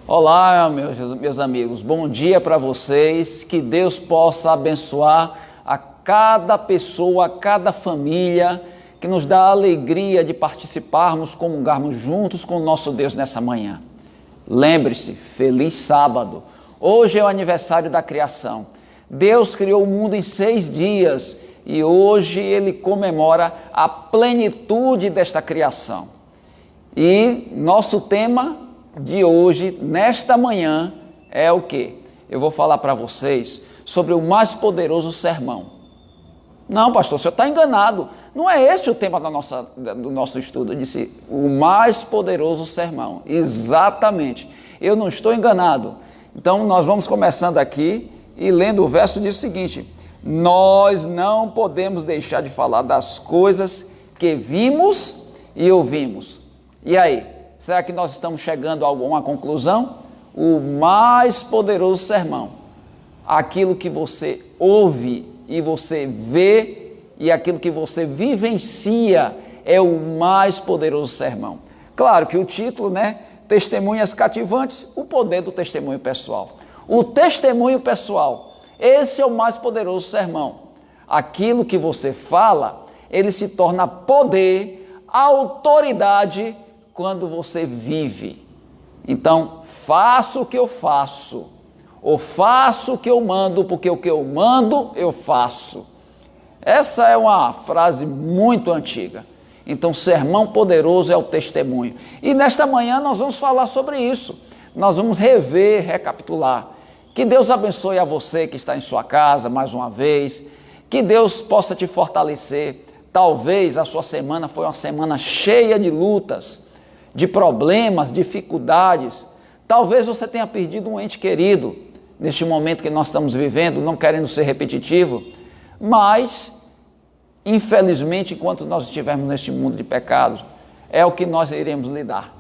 Olá, meus amigos, bom dia para vocês, que Deus possa abençoar a cada pessoa, a cada família, que nos dá a alegria de participarmos, comungarmos juntos com o nosso Deus nessa manhã. Lembre-se, feliz sábado, hoje é o aniversário da criação. Deus criou o mundo em 6 dias e hoje Ele comemora a plenitude desta criação. E nosso tema de hoje, nesta manhã, é o quê? Eu vou falar para vocês sobre o mais poderoso sermão. Não, pastor, o senhor está enganado. Não é esse o tema do nosso estudo. Eu disse, o mais poderoso sermão. Exatamente. Eu não estou enganado. Então, nós vamos começando aqui e lendo o verso, diz o seguinte: nós não podemos deixar de falar das coisas que vimos e ouvimos. E aí? Será que nós estamos chegando a alguma conclusão? O mais poderoso sermão, aquilo que você ouve e você vê e aquilo que você vivencia é o mais poderoso sermão. Claro que o título, Testemunhas cativantes, o poder do testemunho pessoal. O testemunho pessoal, esse é o mais poderoso sermão. Aquilo que você fala, ele se torna poder, autoridade, quando você vive. Então, faço o que eu faço, ou faço o que eu mando, porque o que eu mando, eu faço. Essa é uma frase muito antiga. Então, sermão poderoso é o testemunho. E nesta manhã nós vamos falar sobre isso. Nós vamos rever, recapitular. Que Deus abençoe a você que está em sua casa mais uma vez. Que Deus possa te fortalecer. Talvez a sua semana foi uma semana cheia de lutas, de problemas, dificuldades. Talvez você tenha perdido um ente querido neste momento que nós estamos vivendo, não querendo ser repetitivo, mas, infelizmente, enquanto nós estivermos neste mundo de pecados, é o que nós iremos lidar.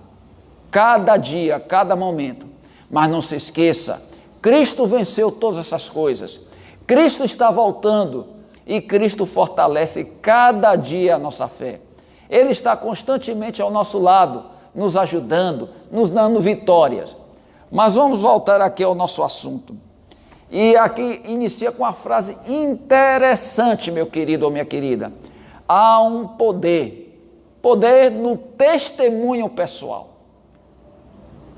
Cada dia, cada momento. Mas não se esqueça, Cristo venceu todas essas coisas. Cristo está voltando e Cristo fortalece cada dia a nossa fé. Ele está constantemente ao nosso lado, nos ajudando, nos dando vitórias. Mas vamos voltar aqui ao nosso assunto. E aqui inicia com uma frase interessante, meu querido ou minha querida. Há um poder no testemunho pessoal.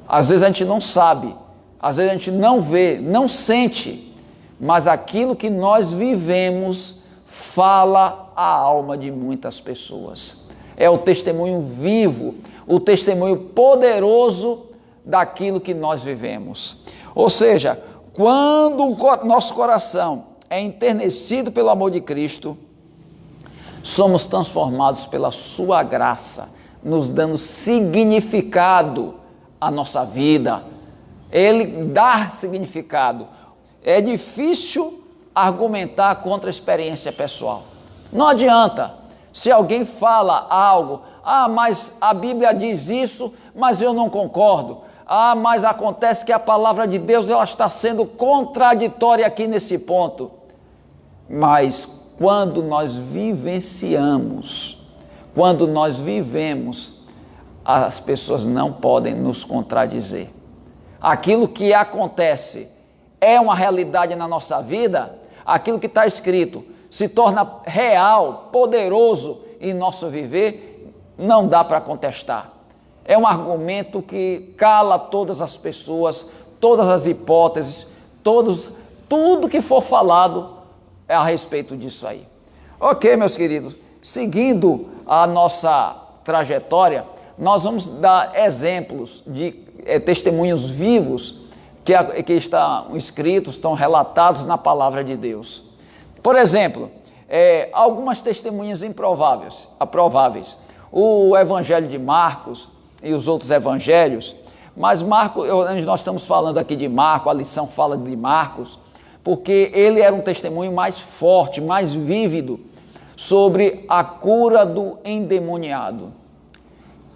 Às vezes a gente não sabe, às vezes a gente não vê, não sente, mas aquilo que nós vivemos fala a alma de muitas pessoas. É o testemunho vivo, o testemunho poderoso daquilo que nós vivemos. Ou seja, quando o nosso coração é enternecido pelo amor de Cristo, somos transformados pela sua graça, nos dando significado à nossa vida. Ele dá significado. É difícil argumentar contra a experiência pessoal. Não adianta. Se alguém fala algo, mas a Bíblia diz isso, mas eu não concordo. Mas acontece que a palavra de Deus ela está sendo contraditória aqui nesse ponto. Mas quando nós vivenciamos, quando nós vivemos, as pessoas não podem nos contradizer. Aquilo que acontece é uma realidade na nossa vida, aquilo que está escrito se torna real, poderoso em nosso viver, não dá para contestar. É um argumento que cala todas as pessoas, todas as hipóteses, tudo que for falado é a respeito disso aí. Ok, meus queridos, seguindo a nossa trajetória, nós vamos dar exemplos de testemunhos vivos que estão escritos, estão relatados na palavra de Deus. Por exemplo, algumas testemunhas aprováveis. O Evangelho de Marcos e os outros evangelhos, mas Marcos, nós estamos falando aqui de Marcos, a lição fala de Marcos, porque ele era um testemunho mais forte, mais vívido sobre a cura do endemoniado.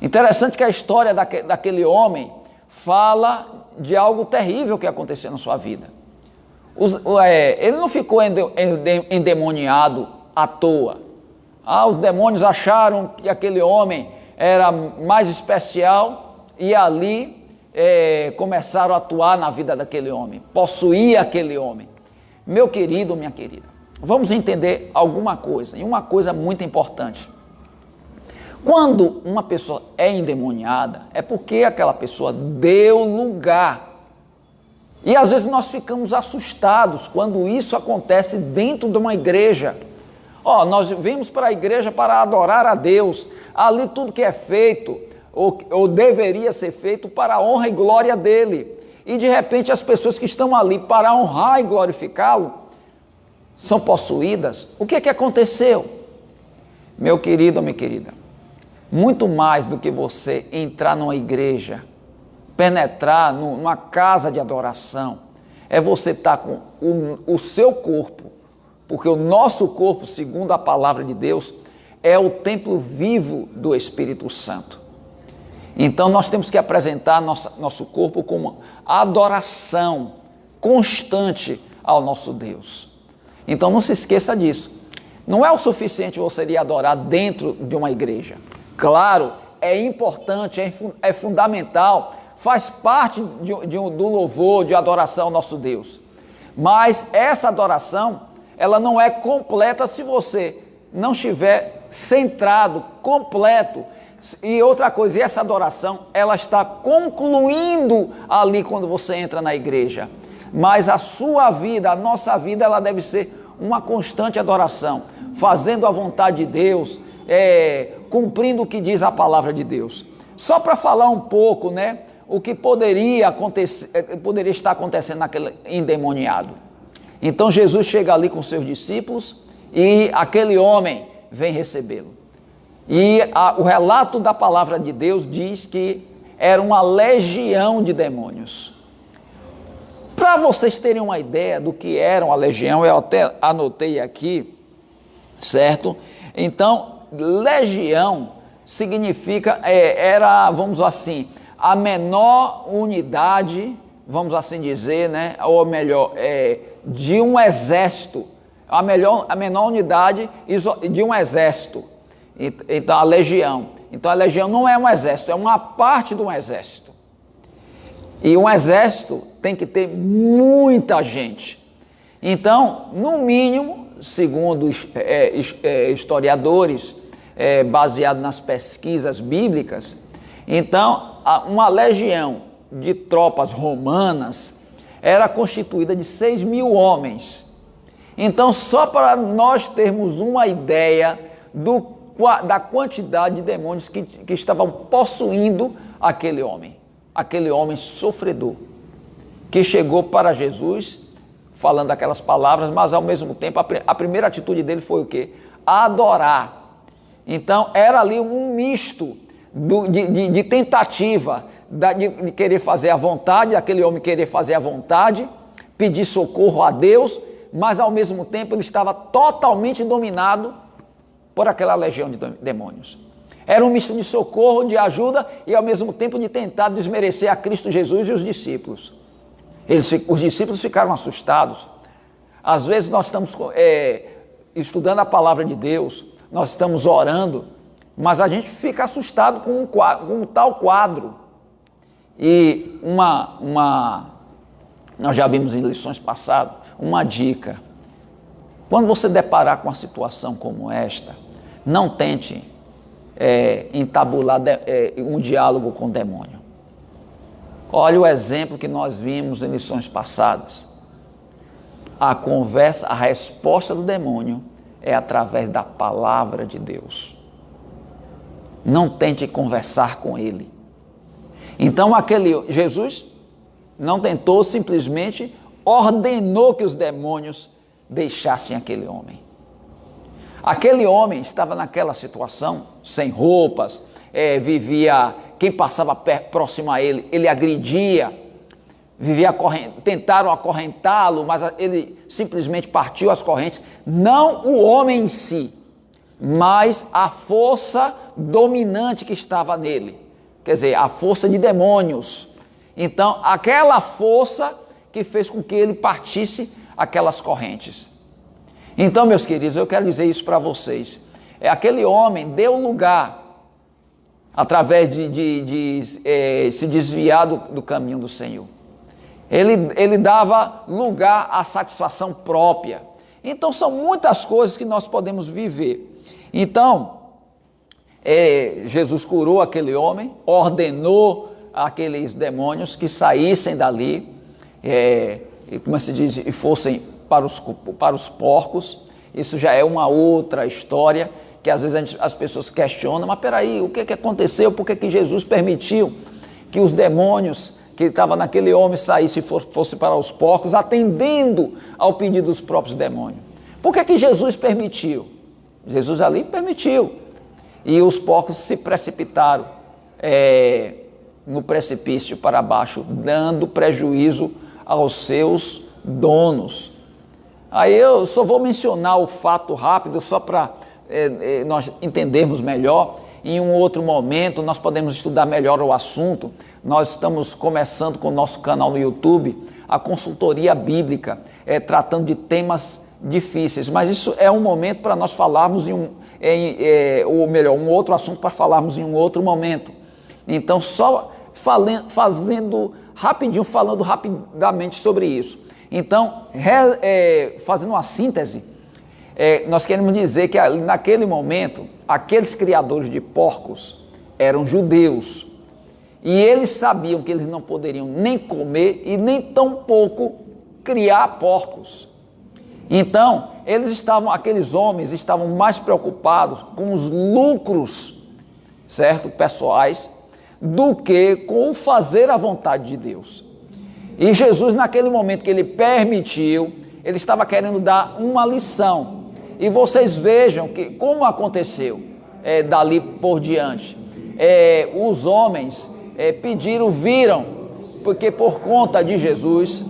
Interessante que a história daquele homem fala de algo terrível que aconteceu na sua vida. Ele não ficou endemoniado à toa. Os demônios acharam que aquele homem era mais especial e ali começaram a atuar na vida daquele homem, possuir aquele homem. Meu querido, minha querida, vamos entender alguma coisa, e uma coisa muito importante. Quando uma pessoa é endemoniada, é porque aquela pessoa deu lugar. E às vezes nós ficamos assustados quando isso acontece dentro de uma igreja. Nós vimos para a igreja para adorar a Deus. Ali tudo que é feito, ou deveria ser feito, para a honra e glória dele. E de repente as pessoas que estão ali para honrar e glorificá-lo são possuídas. O que aconteceu? Meu querido ou minha querida, muito mais do que você entrar numa igreja, penetrar numa casa de adoração, é você estar com o seu corpo, porque o nosso corpo, segundo a palavra de Deus, é o templo vivo do Espírito Santo. Então nós temos que apresentar nosso corpo como adoração constante ao nosso Deus. Então não se esqueça disso. Não é o suficiente você ir adorar dentro de uma igreja. Claro, é importante, é fundamental, faz parte do louvor, de adoração ao nosso Deus. Mas essa adoração, ela não é completa se você não estiver centrado, completo. E outra coisa, essa adoração, ela está concluindo ali quando você entra na igreja. Mas a sua vida, a nossa vida, ela deve ser uma constante adoração, fazendo a vontade de Deus, cumprindo o que diz a palavra de Deus. Só para falar um pouco, o que poderia estar acontecendo naquele endemoniado. Então Jesus chega ali com seus discípulos e aquele homem vem recebê-lo. E o relato da palavra de Deus diz que era uma legião de demônios. Para vocês terem uma ideia do que era uma legião, eu até anotei aqui, certo? Então, legião significa, vamos assim, a menor unidade, vamos assim dizer, ou melhor, de um exército, a menor unidade de um exército. Então, a legião. Então, a legião não é um exército, é uma parte de um exército. E um exército tem que ter muita gente. Então, no mínimo, segundo historiadores, baseado nas pesquisas bíblicas, então, uma legião de tropas romanas era constituída de 6.000 homens. Então, só para nós termos uma ideia da quantidade de demônios que estavam possuindo aquele homem sofredor, que chegou para Jesus falando aquelas palavras, mas ao mesmo tempo a primeira atitude dele foi o quê? Adorar. Então era ali um misto de tentativa de querer fazer a vontade, aquele homem querer fazer a vontade, pedir socorro a Deus, mas ao mesmo tempo ele estava totalmente dominado por aquela legião de demônios. Era um misto de socorro, de ajuda e ao mesmo tempo de tentar desmerecer a Cristo Jesus e os discípulos. Os discípulos ficaram assustados. Às vezes nós estamos estudando a palavra de Deus, nós estamos orando, mas a gente fica assustado com um tal quadro. E nós já vimos em lições passadas, uma dica. Quando você deparar com uma situação como esta, não tente entabular um diálogo com o demônio. Olha o exemplo que nós vimos em lições passadas. A resposta do demônio é através da palavra de Deus. Não tente conversar com ele. Então Jesus não tentou, simplesmente ordenou que os demônios deixassem aquele homem. Aquele homem estava naquela situação, sem roupas, vivia, quem passava próximo a ele, ele agredia, tentaram acorrentá-lo, mas ele simplesmente partiu as correntes. Não o homem em si, mas a força dominante que estava nele, quer dizer, a força de demônios. Então, aquela força que fez com que ele partisse aquelas correntes. Então, meus queridos, eu quero dizer isso para vocês. Aquele homem deu lugar através de se desviar do caminho do Senhor. Ele dava lugar à satisfação própria. Então são muitas coisas que nós podemos viver. Então, Jesus curou aquele homem, ordenou aqueles demônios que saíssem dali, como se diz, e fossem para os porcos. Isso já é uma outra história, que às vezes as pessoas questionam, mas peraí, o que aconteceu? Por que Jesus permitiu que os demônios que estavam naquele homem saíssem e fossem para os porcos, atendendo ao pedido dos próprios demônios? Por que Jesus permitiu? Jesus ali permitiu. E os porcos se precipitaram no precipício para baixo, dando prejuízo aos seus donos. Aí eu só vou mencionar o fato rápido, só para nós entendermos melhor. Em um outro momento nós podemos estudar melhor o assunto. Nós estamos começando com o nosso canal no YouTube, a consultoria bíblica, tratando de temas difíceis, mas isso é um momento para nós falarmos ou melhor, um outro assunto para falarmos em um outro momento. Então, só falando rapidamente sobre isso. Então, fazendo uma síntese, nós queremos dizer que naquele momento, aqueles criadores de porcos eram judeus, e eles sabiam que eles não poderiam nem comer e nem tampouco criar porcos. Então, aqueles homens estavam mais preocupados com os lucros, certo, pessoais, do que com o fazer a vontade de Deus. E Jesus, naquele momento que ele permitiu, ele estava querendo dar uma lição. E vocês vejam como aconteceu dali por diante. Os homens viram, porque por conta de Jesus,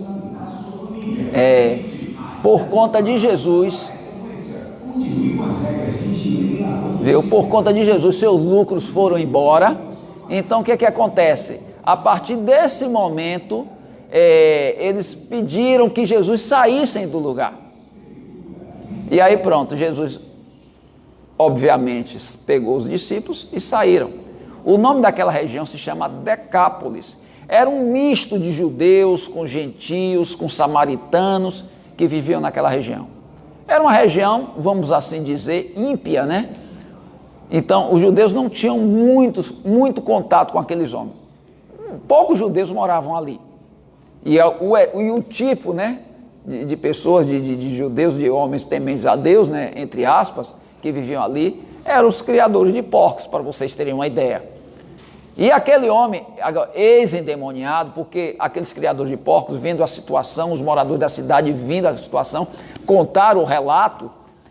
seus lucros foram embora. Então o que acontece? A partir desse momento, eles pediram que Jesus saísse do lugar. E aí pronto, Jesus obviamente pegou os discípulos e saíram. O nome daquela região se chama Decápolis. Era um misto de judeus com gentios, com samaritanos que viviam naquela região. Era uma região, vamos assim dizer, ímpia, né? Então, os judeus não tinham muito contato com aqueles homens. Poucos judeus moravam ali. E o tipo, né, de pessoas, de judeus, de homens tementes a Deus, né, entre aspas, que viviam ali, eram os criadores de porcos, para vocês terem uma ideia. E aquele homem, ex-endemoniado, porque aqueles criadores de porcos, vendo a situação, os moradores da cidade vendo a situação, contaram o relato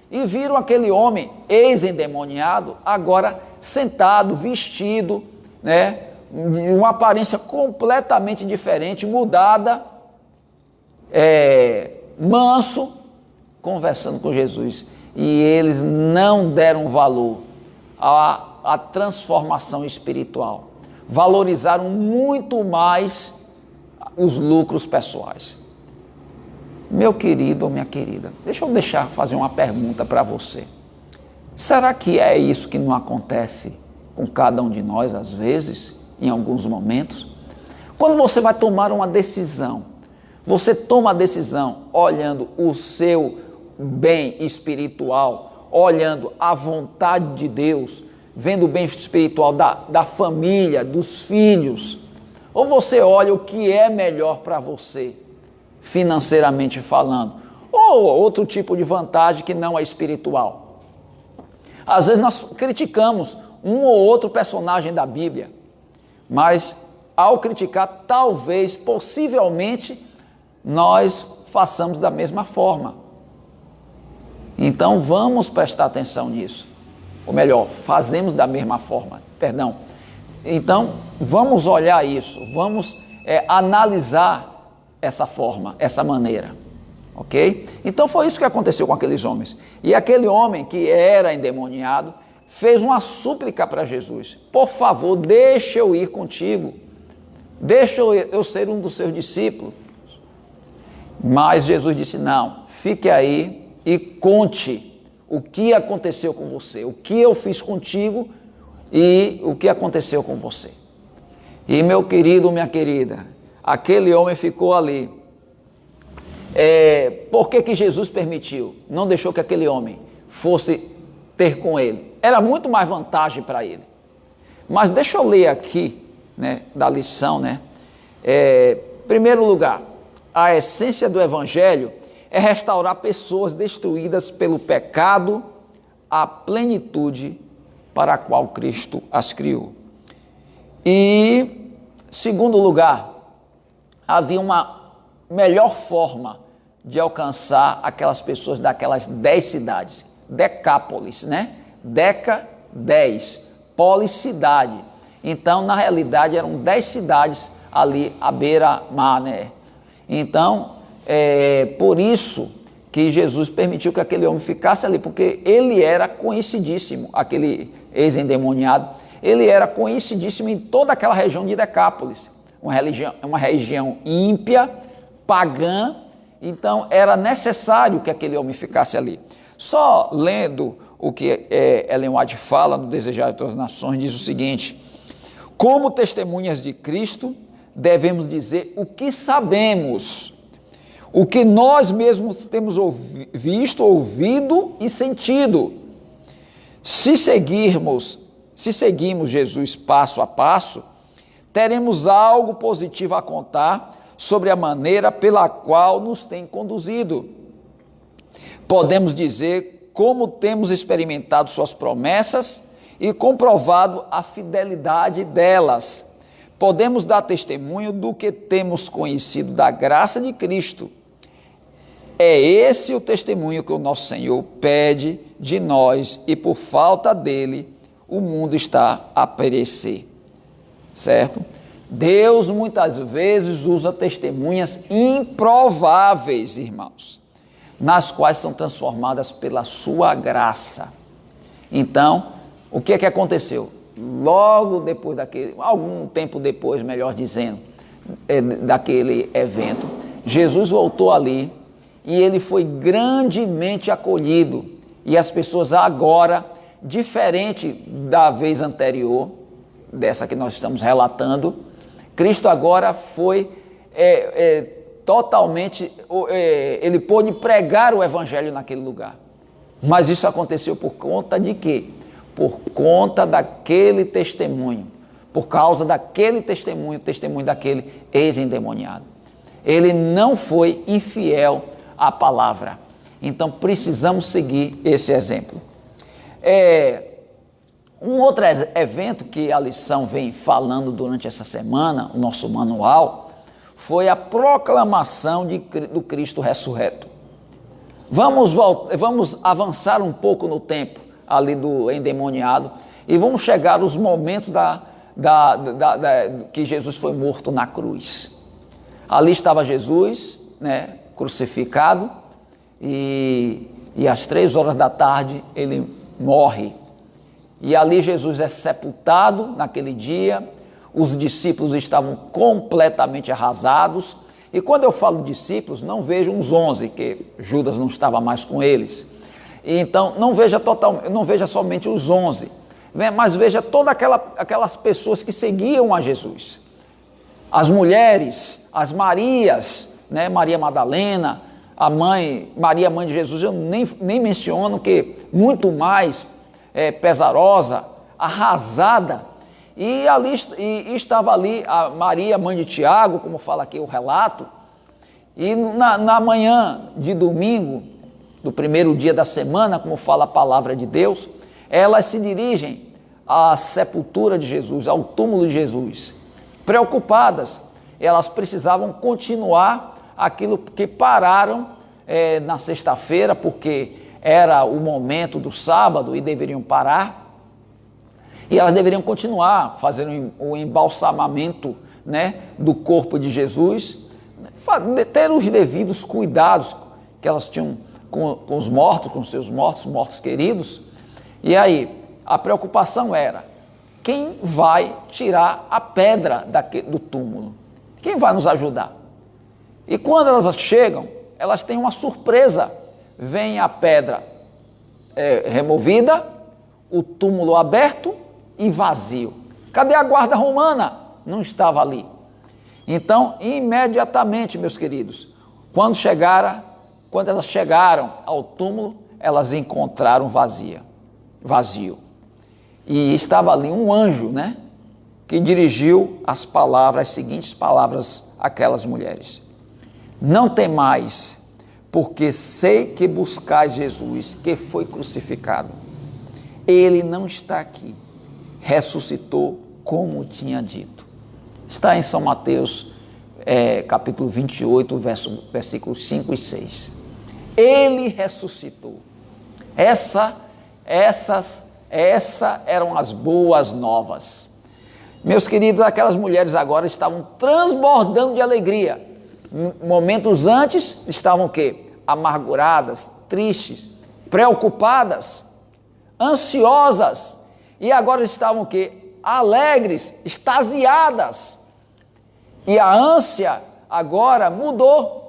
e viram aquele homem ex-endemoniado agora sentado, vestido, né, de uma aparência completamente diferente, mudada, manso, conversando com Jesus. E eles não deram valor à transformação espiritual. Valorizaram muito mais os lucros pessoais. Meu querido ou minha querida, deixa eu fazer uma pergunta para você. Será que é isso que não acontece com cada um de nós, às vezes, em alguns momentos? Quando você vai tomar uma decisão, você toma a decisão olhando o seu bem espiritual, olhando a vontade de Deus, vendo o bem espiritual da família, dos filhos, ou você olha o que é melhor para você, financeiramente falando, ou outro tipo de vantagem que não é espiritual. Às vezes nós criticamos um ou outro personagem da Bíblia, mas ao criticar, talvez, possivelmente, nós façamos da mesma forma. Então vamos prestar atenção nisso. Ou melhor, fazemos da mesma forma, perdão. Então vamos olhar isso, vamos analisar essa forma, essa maneira, ok? Então foi isso que aconteceu com aqueles homens. E aquele homem que era endemoniado fez uma súplica para Jesus: por favor, deixa eu ir contigo, deixa eu ser um dos seus discípulos. Mas Jesus disse: não, fique aí e conte o que aconteceu com você, o que eu fiz contigo, E o que aconteceu com você? E meu querido, minha querida, aquele homem ficou ali. Por que Jesus permitiu? Não deixou que aquele homem fosse ter com ele. Era muito mais vantagem para ele. Mas deixa eu ler aqui, né, da lição, né? Primeiro lugar, a essência do evangelho é restaurar pessoas destruídas pelo pecado à plenitude para a qual Cristo as criou. E, segundo lugar, havia uma melhor forma de alcançar aquelas pessoas daquelas 10 cidades. Decápolis, né? Deca, 10. Polis, cidade. Então, na realidade, eram 10 cidades ali à beira-mar, né? Então, por isso que Jesus permitiu que aquele homem ficasse ali, porque ele era conhecidíssimo, aquele ex-endemoniado, ele era conhecidíssimo em toda aquela região de Decápolis, uma região ímpia, pagã, então era necessário que aquele homem ficasse ali. Só lendo o que Ellen White fala no Desejar de Todas as Nações, diz o seguinte: como testemunhas de Cristo, devemos dizer o que sabemos, o que nós mesmos temos visto, ouvido e sentido. Se seguirmos Jesus passo a passo, teremos algo positivo a contar sobre a maneira pela qual nos tem conduzido. Podemos dizer como temos experimentado suas promessas e comprovado a fidelidade delas. Podemos dar testemunho do que temos conhecido da graça de Cristo. É esse o testemunho que o nosso Senhor pede de nós, e por falta dele, o mundo está a perecer. Certo? Deus muitas vezes usa testemunhas improváveis, irmãos, nas quais são transformadas pela sua graça. Então, o que é que aconteceu? Logo depois algum tempo depois, melhor dizendo, daquele evento, Jesus voltou ali e ele foi grandemente acolhido. E as pessoas agora, diferente da vez anterior, dessa que nós estamos relatando, Cristo agora foi totalmente, ele pôde pregar o evangelho naquele lugar. Mas isso aconteceu por conta de quê? Por conta daquele testemunho, por causa daquele testemunho, o testemunho daquele ex-endemoniado. Ele não foi infiel à palavra. Então precisamos seguir esse exemplo. Um outro evento que a lição vem falando durante essa semana, o nosso manual, foi a proclamação do Cristo ressurreto. Vamos avançar um pouco no tempo ali do endemoniado e vamos chegar aos momentos que Jesus foi morto na cruz. Ali estava Jesus, né, crucificado, e às 3 horas da tarde ele morre. E ali Jesus é sepultado naquele dia. Os discípulos estavam completamente arrasados. E quando eu falo discípulos, não vejo uns 11, que Judas não estava mais com eles. E então, não veja somente os 11, mas veja todas aquelas pessoas que seguiam a Jesus. As mulheres, as Marias, né? Maria Madalena, Maria, mãe de Jesus, eu nem menciono, que muito mais pesarosa, arrasada. E estava ali a Maria, mãe de Tiago, como fala aqui o relato. E na manhã de domingo, do primeiro dia da semana, como fala a palavra de Deus, elas se dirigem à sepultura de Jesus, ao túmulo de Jesus. Preocupadas, elas precisavam continuar aquilo que pararam na sexta-feira, porque era o momento do sábado e deveriam parar. E elas deveriam continuar fazendo o embalsamamento, né, do corpo de Jesus, ter os devidos cuidados que elas tinham com os mortos, com seus mortos queridos. E aí, a preocupação era: quem vai tirar a pedra do túmulo? Quem vai nos ajudar? E quando elas chegam, elas têm uma surpresa. Vem a pedra removida, o túmulo aberto e vazio. Cadê a guarda romana? Não estava ali. Então, imediatamente, meus queridos, quando elas chegaram ao túmulo, elas encontraram vazio. E estava ali um anjo, né? Que dirigiu as seguintes palavras àquelas mulheres. Não temais, porque sei que buscais Jesus, que foi crucificado. Ele não está aqui, ressuscitou como tinha dito. Está em São Mateus, capítulo 28, versículos 5 e 6. Ele ressuscitou. Essas eram as boas novas. Meus queridos, aquelas mulheres agora estavam transbordando de alegria. Momentos antes estavam o quê? Amarguradas, tristes, preocupadas, ansiosas. E agora estavam o quê? Alegres, extasiadas. E a ânsia agora mudou.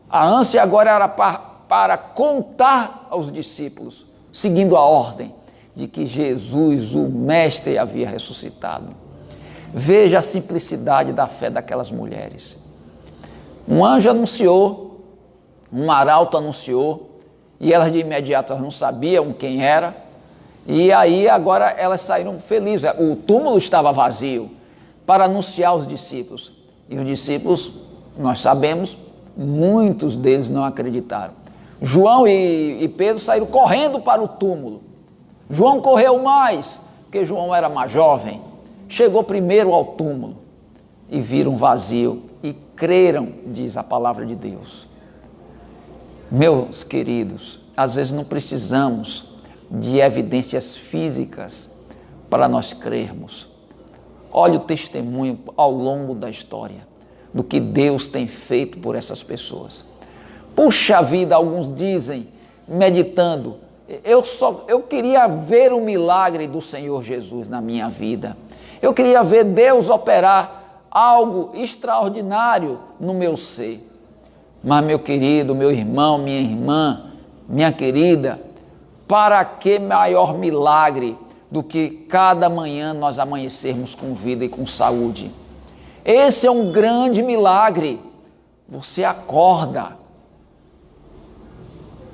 A ânsia agora era para contar aos discípulos, seguindo a ordem de que Jesus, o Mestre, havia ressuscitado. Veja a simplicidade da fé daquelas mulheres. Um anjo anunciou, um arauto anunciou, e elas de imediato não sabiam quem era, e aí agora elas saíram felizes. O túmulo estava vazio para anunciar aos discípulos. E os discípulos, nós sabemos, muitos deles não acreditaram. João e Pedro saíram correndo para o túmulo. João correu mais, porque João era mais jovem. Chegou primeiro ao túmulo e viram vazio e creram, diz a palavra de Deus. Meus queridos, às vezes não precisamos de evidências físicas para nós crermos. Olha o testemunho ao longo da história do que Deus tem feito por essas pessoas. Puxa vida, alguns dizem, meditando, eu queria ver o milagre do Senhor Jesus na minha vida. Eu queria ver Deus operar algo extraordinário no meu ser. Mas, meu querido, meu irmão, minha irmã, minha querida, para que maior milagre do que cada manhã nós amanhecermos com vida e com saúde? Esse é um grande milagre. Você acorda.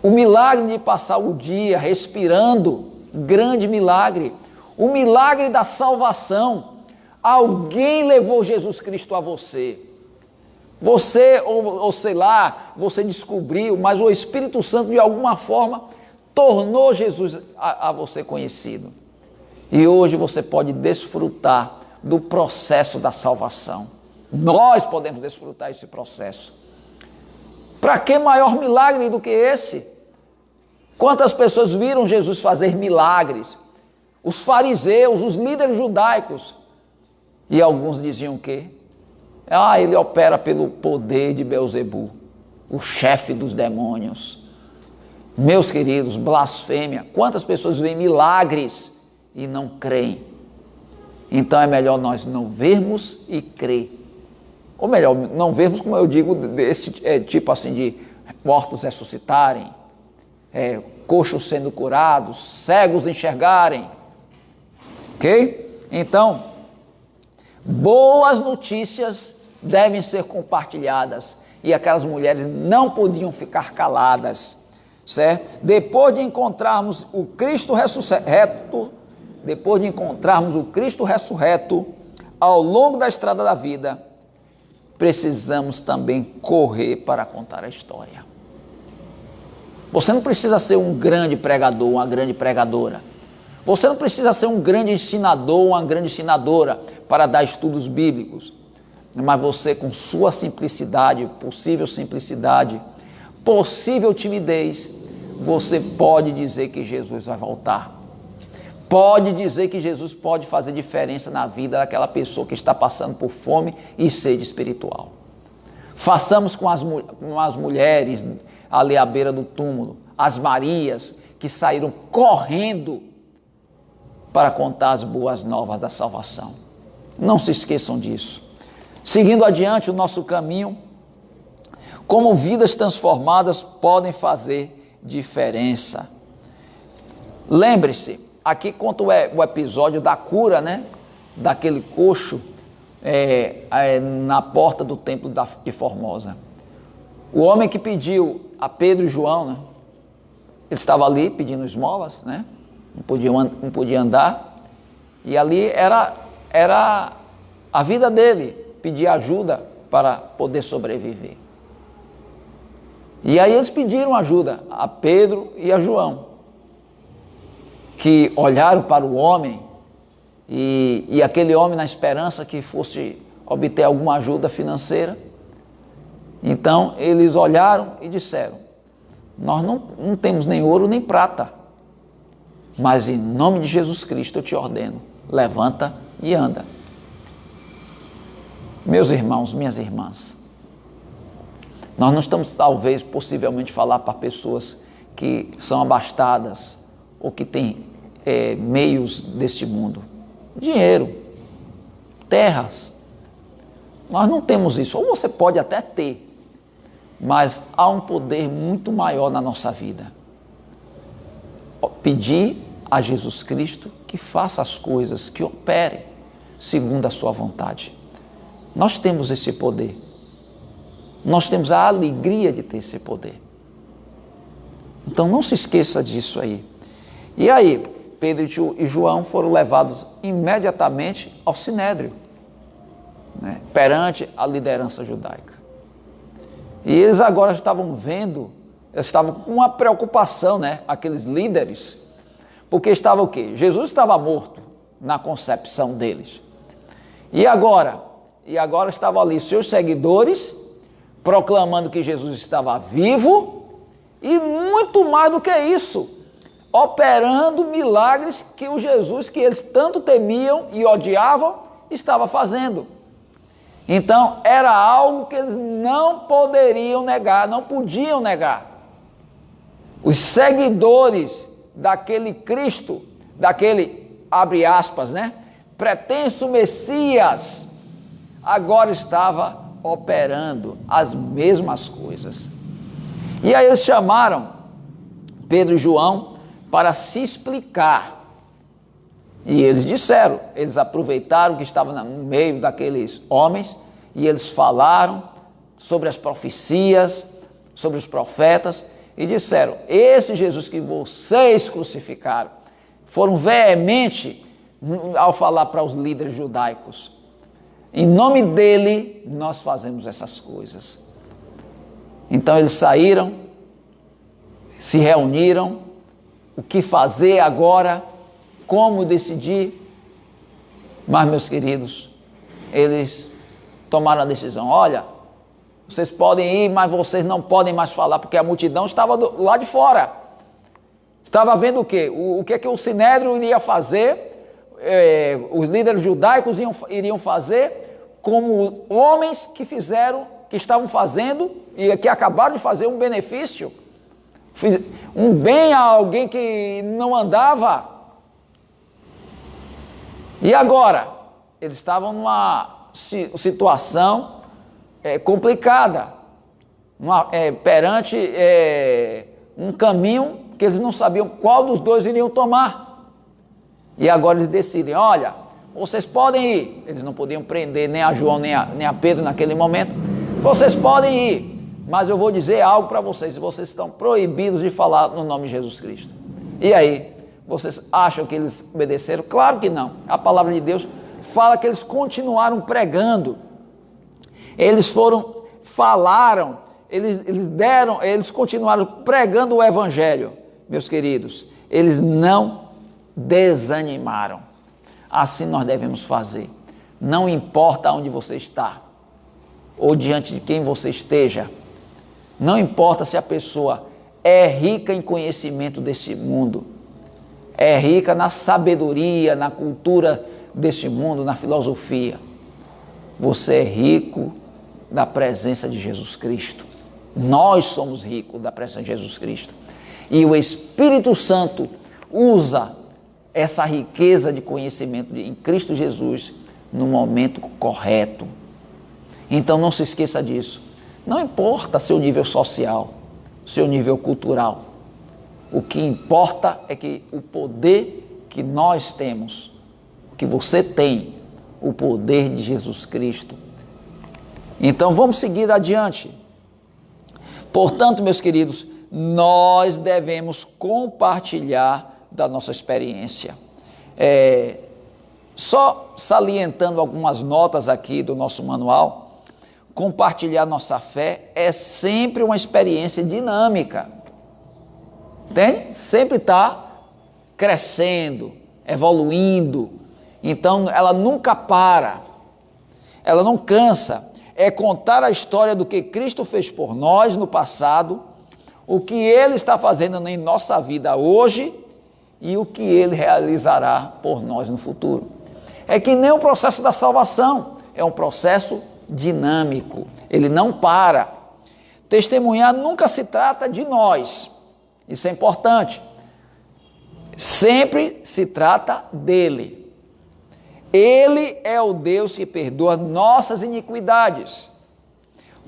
O milagre de passar o dia respirando, grande milagre. O milagre da salvação. Alguém levou Jesus Cristo a você. Você, ou sei lá, você descobriu, mas o Espírito Santo de alguma forma tornou Jesus a você conhecido. E hoje você pode desfrutar do processo da salvação. Nós podemos desfrutar desse processo. Para que maior milagre do que esse? Quantas pessoas viram Jesus fazer milagres? Os fariseus, os líderes judaicos. E alguns diziam o quê? Ele opera pelo poder de Beelzebu, o chefe dos demônios. Meus queridos, blasfêmia. Quantas pessoas veem milagres e não creem? Então é melhor nós não vermos e crer. Ou melhor, não vermos, como eu digo, desse tipo assim de mortos ressuscitarem, coxos sendo curados, cegos enxergarem. Ok? Então, boas notícias devem ser compartilhadas. E aquelas mulheres não podiam ficar caladas. Certo? Depois de encontrarmos o Cristo ressurreto, ao longo da estrada da vida, precisamos também correr para contar a história. Você não precisa ser um grande pregador, uma grande pregadora. Você não precisa ser um grande ensinador, uma grande ensinadora para dar estudos bíblicos. Mas você, com sua simplicidade, possível timidez, você pode dizer que Jesus vai voltar. Pode dizer que Jesus pode fazer diferença na vida daquela pessoa que está passando por fome e sede espiritual. Façamos com as mulheres ali à beira do túmulo, as Marias que saíram correndo para contar as boas novas da salvação. Não se esqueçam disso. Seguindo adiante o nosso caminho, como vidas transformadas podem fazer diferença. Lembre-se, aqui conta o episódio da cura, né? Daquele coxo na porta do templo de Formosa. O homem que pediu a Pedro e João, né? Ele estava ali pedindo esmolas, né? Não podia andar. E ali era a vida dele, pedir ajuda para poder sobreviver. E aí eles pediram ajuda a Pedro e a João, que olharam para o homem e aquele homem na esperança que fosse obter alguma ajuda financeira. Então eles olharam e disseram: nós não temos nem ouro nem prata, mas em nome de Jesus Cristo eu te ordeno, levanta e anda. Meus irmãos, minhas irmãs, nós não estamos talvez, possivelmente, falar para pessoas que são abastadas ou que têm meios deste mundo. Dinheiro, terras. Nós não temos isso. Ou você pode até ter, mas há um poder muito maior na nossa vida. Pedir a Jesus Cristo que faça as coisas, que opere segundo a sua vontade. Nós temos esse poder. Nós temos a alegria de ter esse poder. Então não se esqueça disso aí. E aí, Pedro e João foram levados imediatamente ao Sinédrio, né, perante a liderança judaica. E eles agora estavam vendo, eles estavam com uma preocupação, né, aqueles líderes, porque estava o quê? Jesus estava morto na concepção deles. E agora estavam ali seus seguidores proclamando que Jesus estava vivo e muito mais do que isso, operando milagres que o Jesus que eles tanto temiam e odiavam estava fazendo. Então era algo que eles não poderiam negar, não podiam negar. Os seguidores daquele Cristo, daquele, abre aspas, né, pretenso Messias, agora estava operando as mesmas coisas. E aí eles chamaram Pedro e João para se explicar. E eles disseram, eles aproveitaram que estava no meio daqueles homens e eles falaram sobre as profecias, sobre os profetas e disseram: esse Jesus que vocês crucificaram, foram veementes ao falar para os líderes judaicos. Em nome dele, nós fazemos essas coisas. Então eles saíram, se reuniram, o que fazer agora, como decidir. Mas, meus queridos, eles tomaram a decisão: olha, vocês podem ir, mas vocês não podem mais falar, porque a multidão estava lá de fora. Estava vendo o quê? O que o Sinédrio iria fazer, os líderes judaicos iriam fazer, como homens que estavam fazendo e que acabaram de fazer um benefício, um bem a alguém que não andava. E agora? Eles estavam numa situação complicada, perante um caminho que eles não sabiam qual dos dois iriam tomar. E agora eles decidem: olha, vocês podem ir. Eles não podiam prender nem a João nem a Pedro naquele momento. Vocês podem ir, mas eu vou dizer algo para vocês: vocês estão proibidos de falar no nome de Jesus Cristo. E aí, vocês acham que eles obedeceram? Claro que não. A palavra de Deus fala que eles continuaram pregando. Eles falaram, eles continuaram pregando o evangelho, meus queridos. Eles não desanimaram. Assim nós devemos fazer. Não importa onde você está, ou diante de quem você esteja. Não importa se a pessoa é rica em conhecimento desse mundo, é rica na sabedoria, na cultura deste mundo, na filosofia. Você é rico da presença de Jesus Cristo. Nós somos ricos da presença de Jesus Cristo. E o Espírito Santo usa essa riqueza de conhecimento em Cristo Jesus no momento correto. Então não se esqueça disso. Não importa seu nível social, seu nível cultural. O que importa é que o poder que nós temos, que você tem, o poder de Jesus Cristo. Então vamos seguir adiante. Portanto, meus queridos, nós devemos compartilhar da nossa experiência. Só salientando algumas notas aqui do nosso manual, compartilhar nossa fé é sempre uma experiência dinâmica. Entende? Sempre está crescendo, evoluindo. Então, ela nunca para, ela não cansa. É contar a história do que Cristo fez por nós no passado, o que Ele está fazendo em nossa vida hoje e o que Ele realizará por nós no futuro. É que nem o processo da salvação, é um processo dinâmico, ele não para. Testemunhar nunca se trata de nós, isso é importante. Sempre se trata dele. Ele é o Deus que perdoa nossas iniquidades,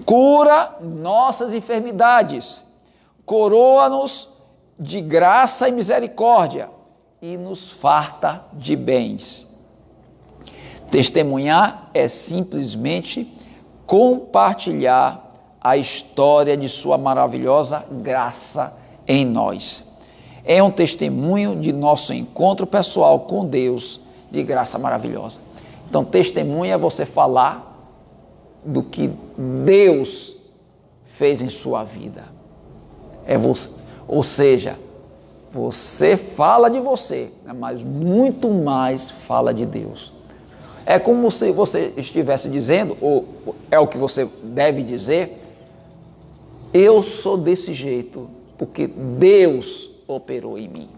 cura nossas enfermidades, coroa-nos de graça e misericórdia e nos farta de bens. Testemunhar é simplesmente compartilhar a história de sua maravilhosa graça em nós. É um testemunho de nosso encontro pessoal com Deus de graça maravilhosa. Então, testemunha é você falar do que Deus fez em sua vida. Ou seja, você fala de você, mas muito mais fala de Deus. É como se você estivesse dizendo, ou é o que você deve dizer, eu sou desse jeito porque Deus operou em mim.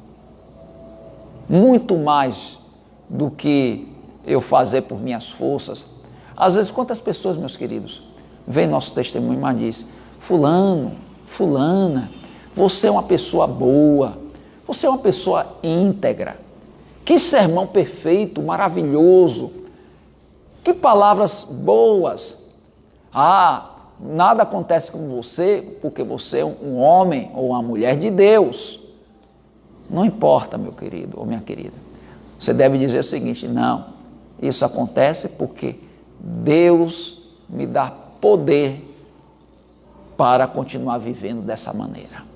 Muito mais do que eu fazer por minhas forças. Às vezes, quantas pessoas, meus queridos, veem nosso testemunho, mas diz: fulano, fulana, você é uma pessoa boa, você é uma pessoa íntegra, que sermão perfeito, maravilhoso, que palavras boas. Nada acontece com você porque você é um homem ou uma mulher de Deus. Não importa, meu querido ou minha querida. Você deve dizer o seguinte: não, isso acontece porque Deus me dá poder para continuar vivendo dessa maneira.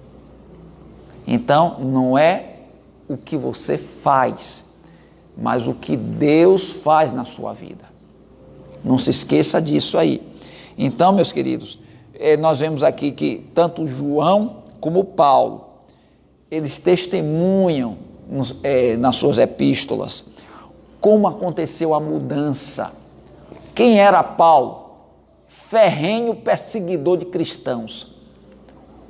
Então, não é o que você faz, mas o que Deus faz na sua vida. Não se esqueça disso aí. Então, meus queridos, nós vemos aqui que tanto João como Paulo, eles testemunham nas suas epístolas como aconteceu a mudança. Quem era Paulo? Ferrenho perseguidor de cristãos,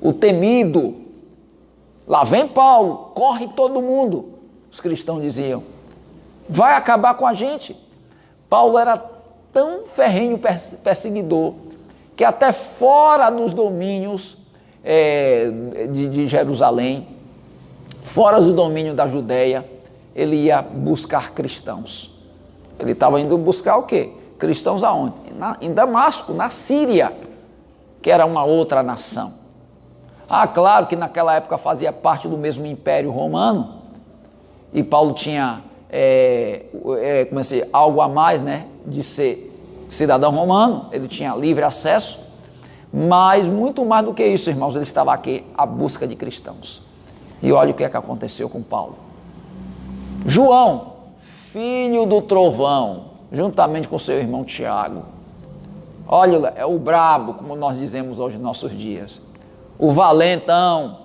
o temido. Lá vem Paulo, corre todo mundo. Os cristãos diziam: vai acabar com a gente. Paulo era tão ferrenho perseguidor que até fora dos domínios de Jerusalém, fora do domínio da Judéia, ele ia buscar cristãos. Ele estava indo buscar o quê? Cristãos aonde? Em Damasco, na Síria, que era uma outra nação. Claro que naquela época fazia parte do mesmo Império Romano, e Paulo tinha algo a mais, né, de ser cidadão romano. Ele tinha livre acesso, mas muito mais do que isso, irmãos, ele estava aqui à busca de cristãos. E olha o que aconteceu com Paulo. João, filho do trovão, juntamente com seu irmão Tiago. Olha, é o brabo, como nós dizemos hoje nos nossos dias. O valentão,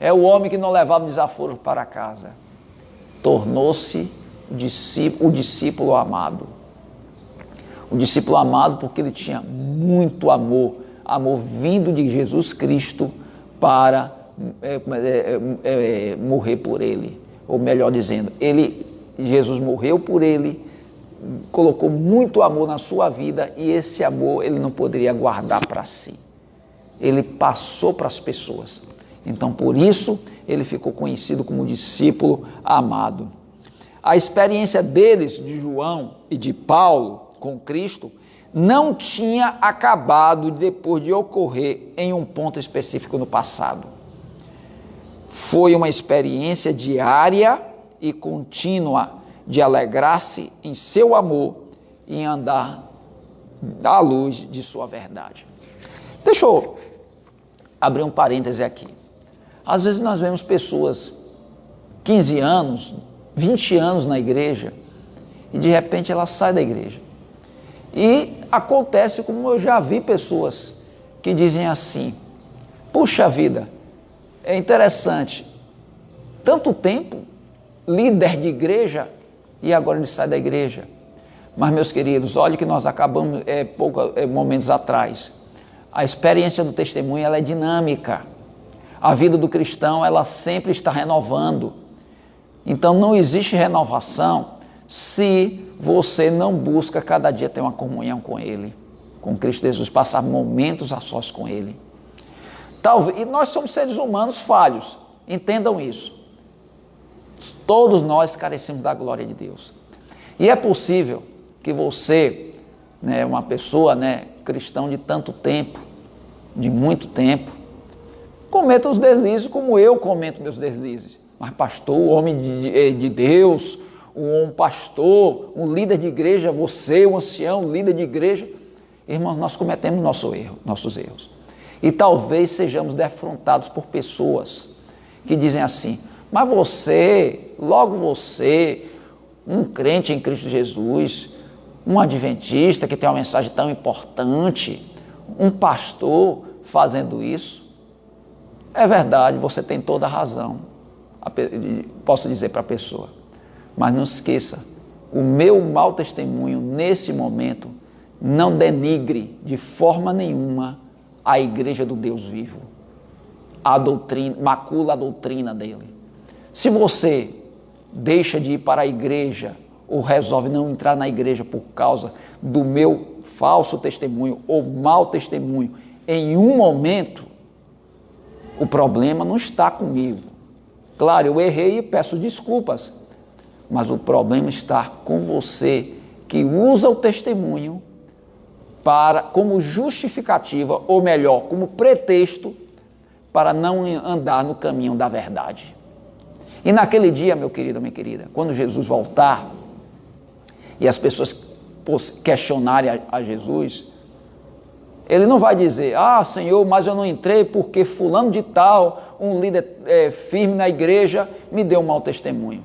é o homem que não levava desaforo para casa. Tornou-se o discípulo amado. O discípulo amado porque ele tinha muito amor vindo de Jesus Cristo para morrer por ele. Ou melhor dizendo, Jesus morreu por ele, colocou muito amor na sua vida e esse amor ele não poderia guardar para si. Ele passou para as pessoas. Então, por isso, ele ficou conhecido como discípulo amado. A experiência deles, de João e de Paulo, com Cristo, não tinha acabado depois de ocorrer em um ponto específico no passado. Foi uma experiência diária e contínua de alegrar-se em seu amor e em andar à luz de sua verdade. Deixa eu abrir um parêntese aqui. Às vezes nós vemos pessoas 15 anos, 20 anos na igreja e de repente ela sai da igreja. E acontece como eu já vi pessoas que dizem assim: puxa vida, é interessante, tanto tempo líder de igreja e agora ele sai da igreja. Mas, meus queridos, olha que nós acabamos momentos atrás. A experiência do testemunho ela é dinâmica. A vida do cristão ela sempre está renovando. Então não existe renovação se você não busca cada dia ter uma comunhão com Ele, com Cristo Jesus, passar momentos a sós com Ele. E nós somos seres humanos falhos, entendam isso. Todos nós carecemos da glória de Deus. E é possível que você, uma pessoa, cristão de tanto tempo, de muito tempo, cometa os deslizes como eu cometo meus deslizes. Mas pastor, homem de Deus, um pastor, um líder de igreja, você, um ancião, líder de igreja, irmãos, nós cometemos nossos erros. E talvez sejamos defrontados por pessoas que dizem assim: mas você, logo você, um crente em Cristo Jesus, um adventista que tem uma mensagem tão importante, um pastor fazendo isso. É verdade, você tem toda a razão, posso dizer para a pessoa. Mas não esqueça, o meu mau testemunho nesse momento não denigre de forma nenhuma a igreja do Deus vivo, a doutrina, macula a doutrina dele. Se você deixa de ir para a igreja ou resolve não entrar na igreja por causa do meu falso testemunho ou mau testemunho em um momento, o problema não está comigo. Claro, eu errei e peço desculpas, mas o problema está com você que usa o testemunho como justificativa, ou melhor, como pretexto para não andar no caminho da verdade. E naquele dia, meu querido, minha querida, quando Jesus voltar e as pessoas questionarem a Jesus, ele não vai dizer: ah, Senhor, mas eu não entrei porque fulano de tal, um líder firme na igreja, me deu um mau testemunho.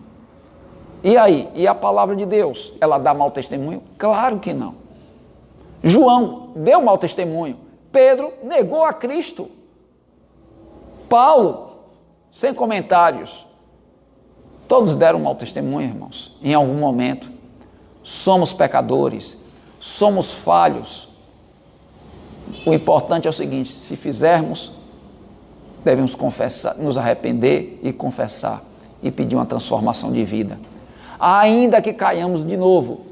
E aí? E a palavra de Deus, ela dá mau testemunho? Claro que não. João deu mau testemunho. Pedro negou a Cristo. Paulo, sem comentários. Todos deram mau testemunho, irmãos, em algum momento. Somos pecadores, somos falhos. O importante é o seguinte: se fizermos, devemos confessar, nos arrepender e confessar e pedir uma transformação de vida. Ainda que caiamos de novo,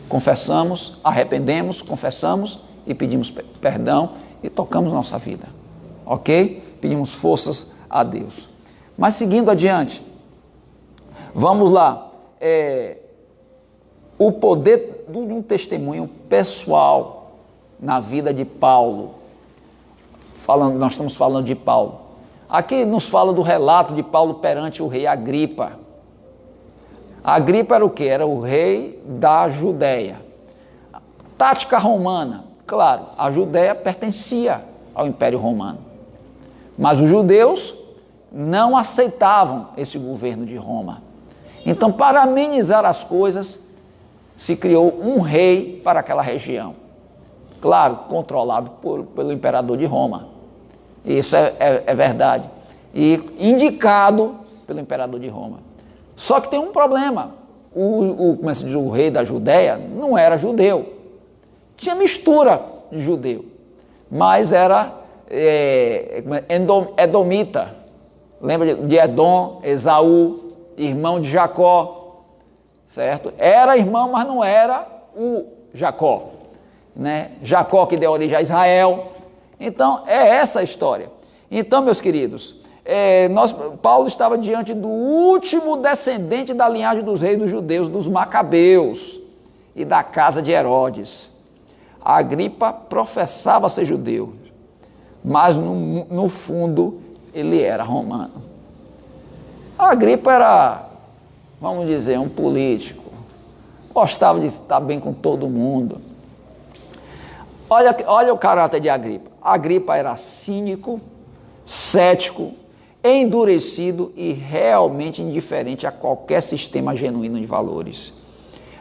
confessamos, arrependemos, confessamos e pedimos perdão e tocamos nossa vida, ok? Pedimos forças a Deus. Mas seguindo adiante, vamos lá, o poder de um testemunho pessoal na vida de Paulo. Nós estamos falando de Paulo. Aqui nos fala do relato de Paulo perante o rei Agripa. Agripa era o quê? Era o rei da Judéia. Tática romana. Claro, a Judéia pertencia ao Império Romano. Mas os judeus não aceitavam esse governo de Roma. Então, para amenizar as coisas, se criou um rei para aquela região. Claro, controlado pelo imperador de Roma. Isso é verdade. E indicado pelo imperador de Roma. Só que tem um problema. Como se diz, o rei da Judéia não era judeu. Tinha mistura de judeu. Mas era edomita. Lembra de Edom, Esaú, irmão de Jacó. Certo? Era irmão, mas não era o Jacó. Jacó que deu origem a Israel. Então, é essa a história. Então, meus queridos, Paulo estava diante do último descendente da linhagem dos reis dos judeus, dos Macabeus e da casa de Herodes. Agripa professava ser judeu, mas no fundo ele era romano. Agripa era vamos dizer, um político, gostava de estar bem com todo mundo. Olha o caráter de Agripa. Agripa era cínico, cético, endurecido e realmente indiferente a qualquer sistema genuíno de valores.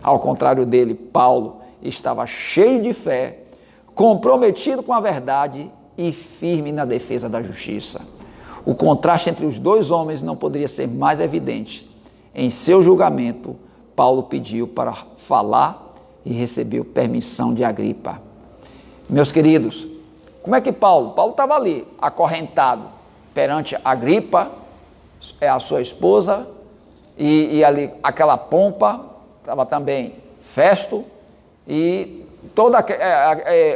Ao contrário dele, Paulo estava cheio de fé, comprometido com a verdade e firme na defesa da justiça. O contraste entre os dois homens não poderia ser mais evidente. Em seu julgamento, Paulo pediu para falar e recebeu permissão de Agripa. Meus queridos, como é que Paulo estava ali, acorrentado perante Agripa, a sua esposa, e ali aquela pompa, estava também Festo, e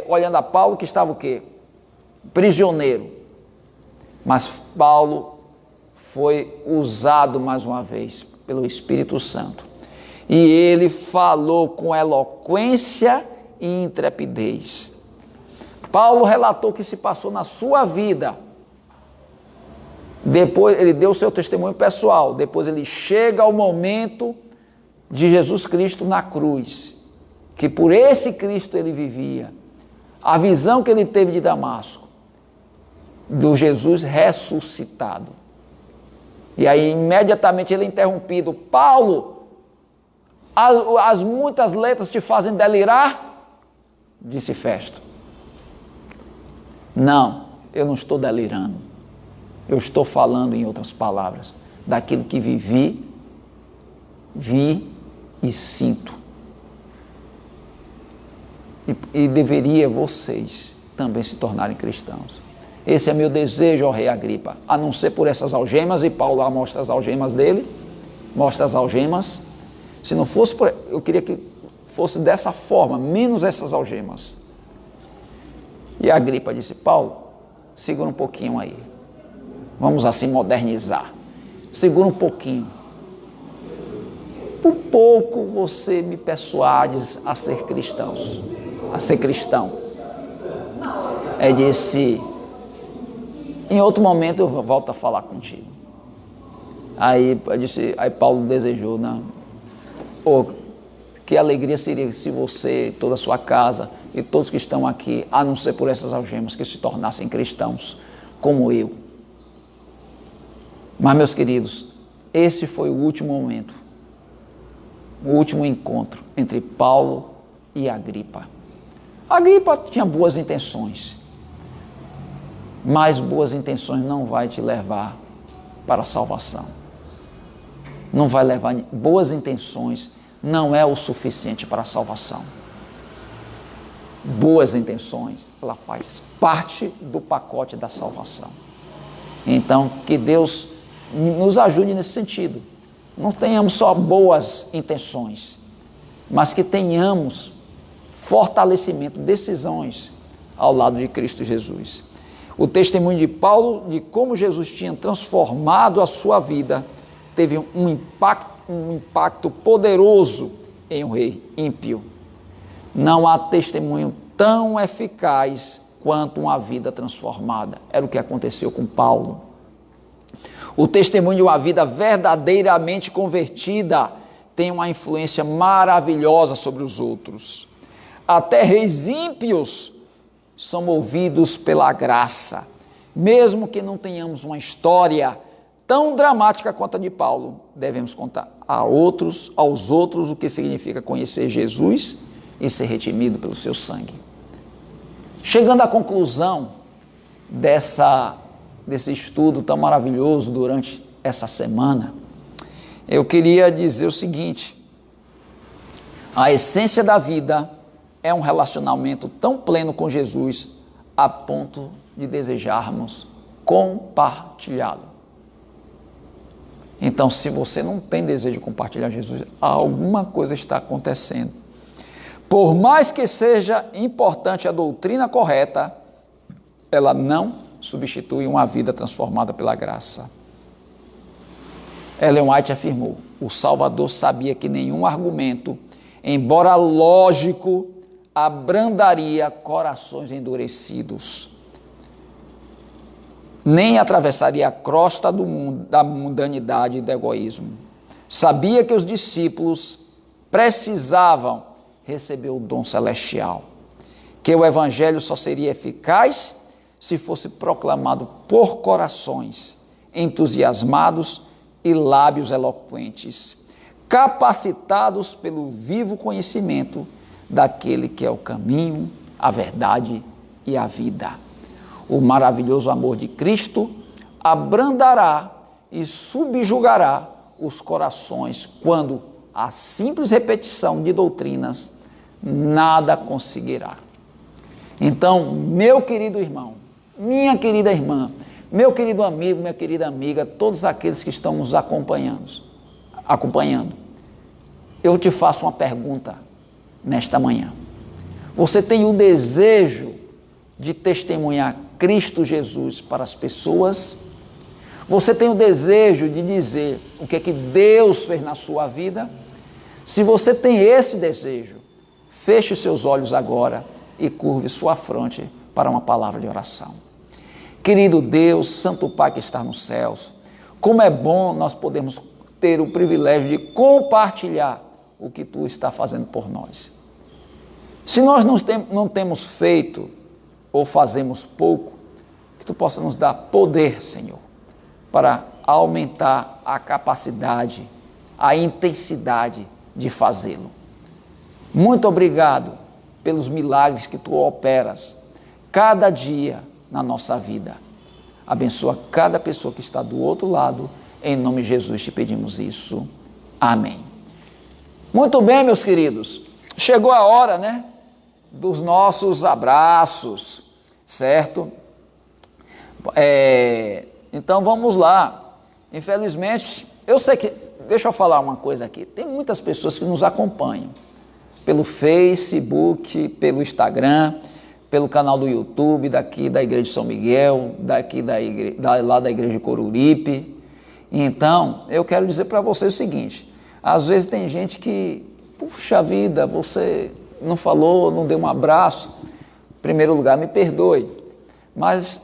olhando a Paulo, que estava o quê? Prisioneiro. Mas Paulo foi usado mais uma vez pelo Espírito Santo. E ele falou com eloquência e intrepidez. Paulo relatou o que se passou na sua vida. Depois ele deu o seu testemunho pessoal. Depois ele chega ao momento de Jesus Cristo na cruz. Que por esse Cristo ele vivia. A visão que ele teve de Damasco. Do Jesus ressuscitado. E aí imediatamente ele é interrompido. Paulo, as muitas letras te fazem delirar? Disse Festo. Não, eu não estou delirando. Eu estou falando, em outras palavras, daquilo que vivi, vi e sinto. E deveria vocês também se tornarem cristãos. Esse é meu desejo, ó rei Agripa, a não ser por essas algemas, e Paulo lá mostra as algemas dele, mostra as algemas. Se não fosse por, eu queria que fosse dessa forma, menos essas algemas. E Agripa disse, Paulo, segura um pouquinho aí, vamos assim modernizar, segura um pouquinho. Por pouco você me persuades a ser cristão. Ele disse, em outro momento eu volto a falar contigo. Aí Paulo desejou, né? Que alegria seria se você, toda a sua casa e todos que estão aqui, a não ser por essas algemas, que se tornassem cristãos como eu. Mas, meus queridos, esse foi o último momento, o último encontro entre Paulo e Agripa. Agripa tinha boas intenções, mas boas intenções não vai te levar para a salvação. Não vai levar, boas intenções não é o suficiente para a salvação. Boas intenções, ela faz parte do pacote da salvação. Então, que Deus nos ajude nesse sentido. Não tenhamos só boas intenções, mas que tenhamos fortalecimento, decisões ao lado de Cristo Jesus. O testemunho de Paulo de como Jesus tinha transformado a sua vida teve um impacto poderoso em um rei ímpio. Não há testemunho tão eficaz quanto uma vida transformada. Era o que aconteceu com Paulo. O testemunho de uma vida verdadeiramente convertida tem uma influência maravilhosa sobre os outros. Até reis ímpios são movidos pela graça. Mesmo que não tenhamos uma história tão dramática quanto a de Paulo, devemos contar aos outros o que significa conhecer Jesus e ser redimido pelo seu sangue. Chegando à conclusão desse estudo tão maravilhoso durante essa semana, eu queria dizer o seguinte: a essência da vida é um relacionamento tão pleno com Jesus a ponto de desejarmos compartilhá-lo. Então, se você não tem desejo de compartilhar Jesus, alguma coisa está acontecendo. Por mais que seja importante a doutrina correta, ela não substitui uma vida transformada pela graça. Ellen White afirmou: o Salvador sabia que nenhum argumento, embora lógico, abrandaria corações endurecidos, nem atravessaria a crosta da mundanidade e do egoísmo. Sabia que os discípulos precisavam receber o dom celestial, que o evangelho só seria eficaz se fosse proclamado por corações entusiasmados e lábios eloquentes, capacitados pelo vivo conhecimento daquele que é o caminho, a verdade e a vida. O maravilhoso amor de Cristo abrandará e subjugará os corações quando a simples repetição de doutrinas nada conseguirá. Então, meu querido irmão, minha querida irmã, meu querido amigo, minha querida amiga, todos aqueles que estão nos acompanhando, eu te faço uma pergunta nesta manhã. Você tem o desejo de testemunhar Cristo Jesus para as pessoas? Você tem o desejo de dizer o que é que Deus fez na sua vida? Se você tem esse desejo, feche seus olhos agora e curve sua fronte para uma palavra de oração. Querido Deus, Santo Pai que está nos céus, como é bom nós podermos ter o privilégio de compartilhar o que Tu está fazendo por nós. Se nós não temos feito ou fazemos pouco, que Tu possa nos dar poder, Senhor, para aumentar a capacidade, a intensidade de fazê-lo. Muito obrigado pelos milagres que Tu operas cada dia na nossa vida. Abençoa cada pessoa que está do outro lado. Em nome de Jesus te pedimos isso. Amém. Muito bem, meus queridos. Chegou a hora, né, dos nossos abraços, certo? Então vamos lá. Infelizmente, eu sei que, deixa eu falar uma coisa aqui, tem muitas pessoas que nos acompanham pelo Facebook, pelo Instagram, pelo canal do YouTube, daqui da Igreja de São Miguel, daqui lá da Igreja de Coruripe. Então, eu quero dizer para vocês o seguinte, às vezes tem gente que, puxa vida, você não falou, não deu um abraço. Em primeiro lugar, me perdoe, mas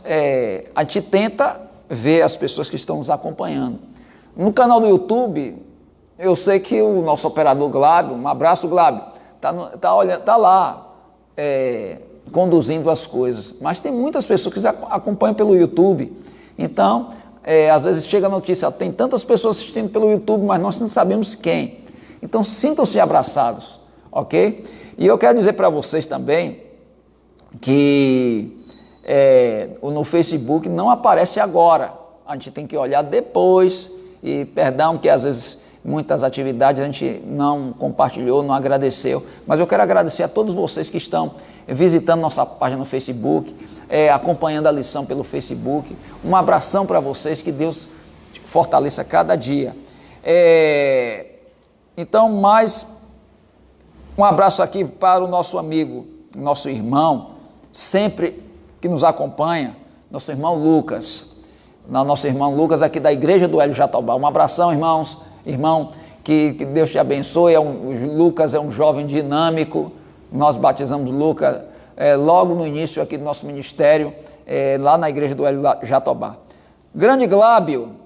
a gente tenta ver as pessoas que estão nos acompanhando. No canal do YouTube, eu sei que o nosso operador Glábio, um abraço Glábio, tá lá conduzindo as coisas, mas tem muitas pessoas que acompanham pelo YouTube. Então, às vezes chega a notícia, tem tantas pessoas assistindo pelo YouTube, mas nós não sabemos quem. Então, sintam-se abraçados, ok? E eu quero dizer para vocês também que no Facebook não aparece agora, a gente tem que olhar depois, e perdão que às vezes muitas atividades a gente não compartilhou, não agradeceu, mas eu quero agradecer a todos vocês que estão visitando nossa página no Facebook, acompanhando a lição pelo Facebook. Um abração para vocês, que Deus fortaleça cada dia. Então, mais um abraço aqui para o nosso amigo, nosso irmão, sempre que nos acompanha, nosso irmão Lucas. Nosso irmão Lucas aqui da Igreja do Hélio Jatobá. Um abração, irmãos. Irmão, que Deus te abençoe. Lucas é um jovem dinâmico. Nós batizamos Lucas logo no início aqui do nosso ministério, lá na Igreja do Hélio Jatobá. Grande Glábio,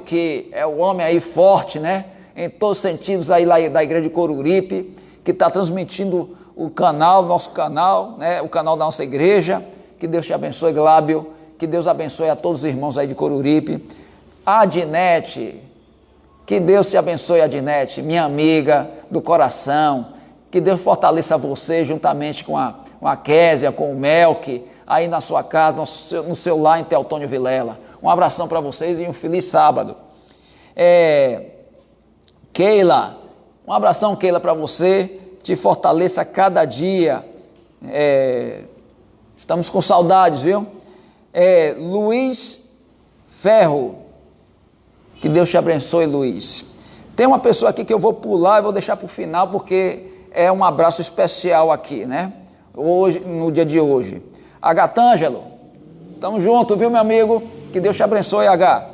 que é o homem aí forte, né? Em todos os sentidos aí lá da Igreja de Coruripe, que está transmitindo o canal, nosso canal, né? O canal da nossa igreja. Que Deus te abençoe, Glábio. Que Deus abençoe a todos os irmãos aí de Coruripe. A Adinete, que Deus te abençoe, Adinete, minha amiga do coração. Que Deus fortaleça você juntamente com a Késia, com o Melk, aí na sua casa, no seu lar em Teotônio Vilela. Um abração para vocês e um feliz sábado. Keila, um abração, Keila, para você. Te fortaleça cada dia. Estamos com saudades, viu? Luiz Ferro, que Deus te abençoe, Luiz. Tem uma pessoa aqui que eu vou pular e vou deixar para o final, porque é um abraço especial aqui, né? Hoje, no dia de hoje. Agatângelo, tamo junto, viu, meu amigo? Que Deus te abençoe, H.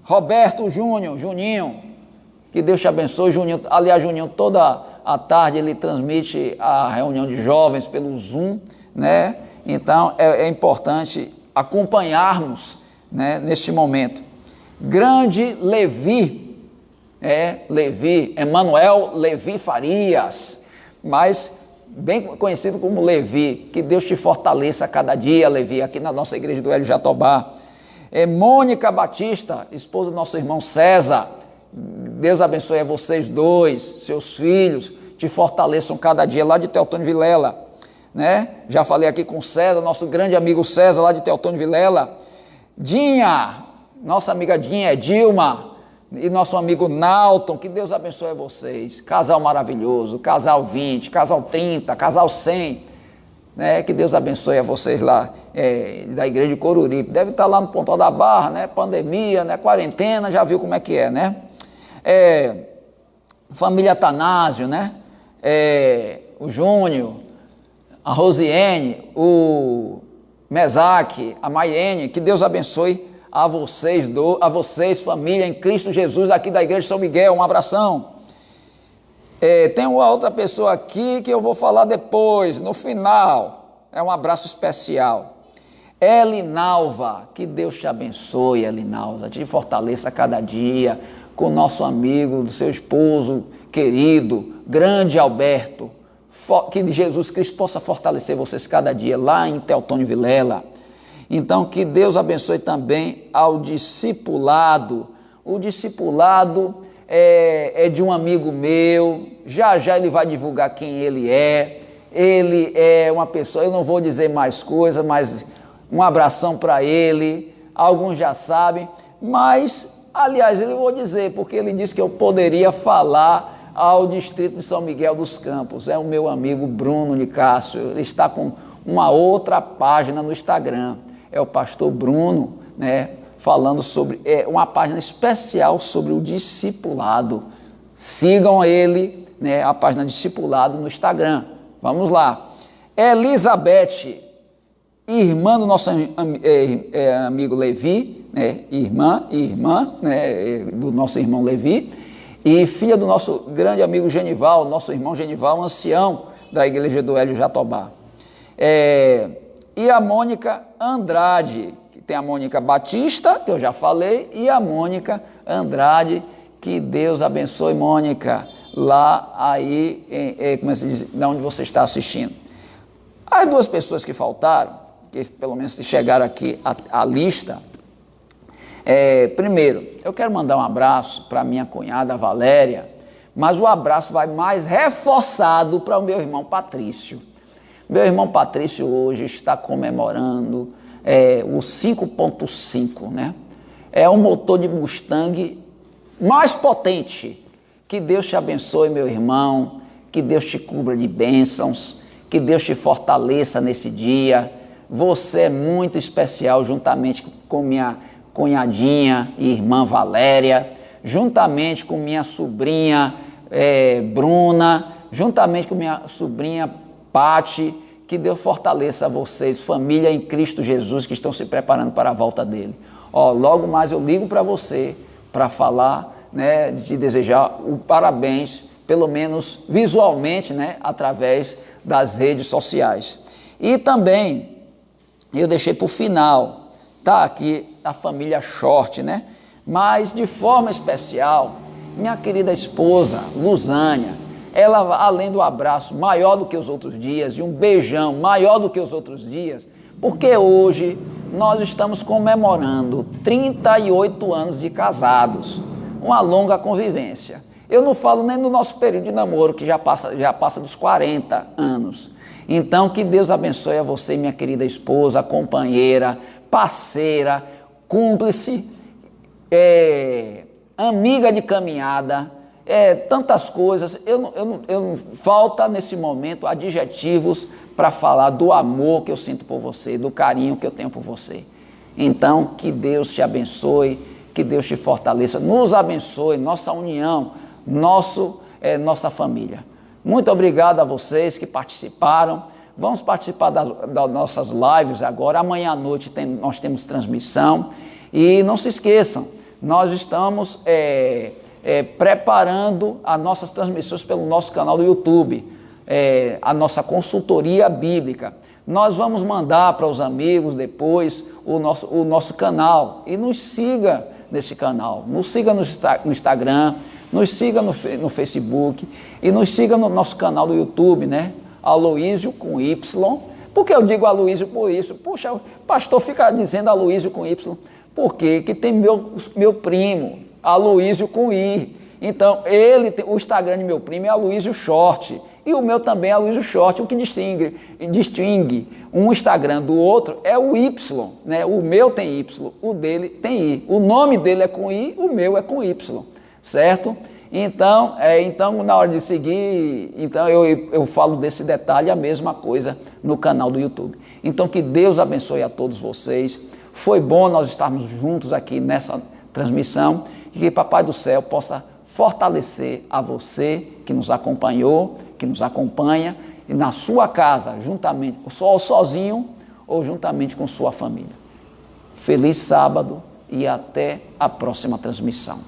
Roberto Júnior, Juninho, que Deus te abençoe, Juninho. Aliás, Juninho, toda a tarde ele transmite a reunião de jovens pelo Zoom, né? Então, é importante acompanharmos, né, neste momento. Grande Levi, Levi, Emanuel Levi Farias, mas bem conhecido como Levi. Que Deus te fortaleça a cada dia, Levi, aqui na nossa igreja do Hélio Jatobá. Mônica Batista, esposa do nosso irmão César. Deus abençoe a vocês dois, seus filhos, te fortaleçam cada dia, lá de Teotônio Vilela, né? Já falei aqui com César, nosso grande amigo César, lá de Teotônio Vilela. Dinha, nossa amiga Dinha, Dilma, e nosso amigo Nalton, que Deus abençoe a vocês. Casal maravilhoso, casal 20, casal 30, casal 100, né? Que Deus abençoe a vocês lá da igreja de Coruripe. Deve estar lá no Pontal da Barra, né? Pandemia, né? Quarentena, já viu como é que é, né? Família Atanásio, né? O Júnior, a Rosiane, o Mesaque, a Maiene, que Deus abençoe a vocês, família em Cristo Jesus, aqui da igreja de São Miguel. Um abração. Tem uma outra pessoa aqui que eu vou falar depois, no final. Um abraço especial. Elinalva, que Deus te abençoe, Elinalva, te fortaleça a cada dia, com o nosso amigo, do seu esposo querido, grande Alberto. Que Jesus Cristo possa fortalecer vocês cada dia, lá em Teotônio Vilela. Então, que Deus abençoe também ao discipulado. O discipulado é de um amigo meu, já ele vai divulgar quem ele é. Ele é uma pessoa, eu não vou dizer mais coisas, mas um abração para ele. Alguns já sabem, mas, aliás, eu vou dizer, porque ele disse que eu poderia falar ao distrito de São Miguel dos Campos. É o meu amigo Bruno de Cássio, ele está com uma outra página no Instagram. É o pastor Bruno, né, falando sobre uma página especial sobre o discipulado. Sigam ele, né, a página Discipulado no Instagram. Vamos lá. Elizabeth, irmã do nosso amigo Levi, né, irmã, né, do nosso irmão Levi, e filha do nosso grande amigo Genival, nosso irmão Genival, ancião da igreja do Hélio Jatobá. E a Mônica Andrade, que tem a Mônica Batista, que eu já falei, e a Mônica Andrade, que Deus abençoe, Mônica, lá aí, como é que se diz, de onde você está assistindo. As duas pessoas que faltaram, que pelo menos chegaram aqui à lista, primeiro, eu quero mandar um abraço para minha cunhada Valéria, mas o abraço vai mais reforçado para o meu irmão Patrício. Meu irmão Patrício hoje está comemorando o 5.5, né? É um motor de Mustang mais potente. Que Deus te abençoe, meu irmão, que Deus te cubra de bênçãos, que Deus te fortaleça nesse dia. Você é muito especial, juntamente com minha cunhadinha e irmã Valéria, juntamente com minha sobrinha Bruna, juntamente com minha sobrinha Pati. Que Deus fortaleça vocês, família em Cristo Jesus, que estão se preparando para a volta dele. Logo mais eu ligo para você para falar, né, de desejar o parabéns, pelo menos visualmente, né, através das redes sociais. E também eu deixei para o final, tá aqui a família Short, né? Mas de forma especial, minha querida esposa Luzânia, ela, além do abraço maior do que os outros dias, e um beijão maior do que os outros dias, porque hoje nós estamos comemorando 38 anos de casados, uma longa convivência. Eu não falo nem do nosso período de namoro, que já passa dos 40 anos. Então, que Deus abençoe a você, minha querida esposa, companheira, parceira, cúmplice, amiga de caminhada, tantas coisas. Falta nesse momento adjetivos para falar do amor que eu sinto por você, do carinho que eu tenho por você. Então, que Deus te abençoe, que Deus te fortaleça, nos abençoe, nossa união, nossa família. Muito obrigado a vocês que participaram. Vamos participar das nossas lives agora. Amanhã à noite nós temos transmissão. E não se esqueçam, nós estamos preparando as nossas transmissões pelo nosso canal do YouTube, a nossa consultoria bíblica. Nós vamos mandar para os amigos depois o nosso canal. E nos siga nesse canal. Nos siga no Instagram, nos siga no Facebook e nos siga no nosso canal do YouTube, né? Aloísio com Y. Por que eu digo Aloísio por isso? Puxa, o pastor fica dizendo Aloísio com Y. Por quê? Que tem meu primo, Aloísio com I. Então, o Instagram de meu primo é Aloísio Short. E o meu também é Aloísio Short. O que distingue um Instagram do outro é o Y, né? O meu tem Y, o dele tem I. O nome dele é com I, o meu é com Y, certo? Então, na hora de seguir, então eu falo desse detalhe, a mesma coisa no canal do YouTube. Então, que Deus abençoe a todos vocês. Foi bom nós estarmos juntos aqui nessa transmissão e que Papai do Céu possa fortalecer a você que nos acompanhou, que nos acompanha, e na sua casa, juntamente, ou sozinho ou juntamente com sua família. Feliz sábado e até a próxima transmissão.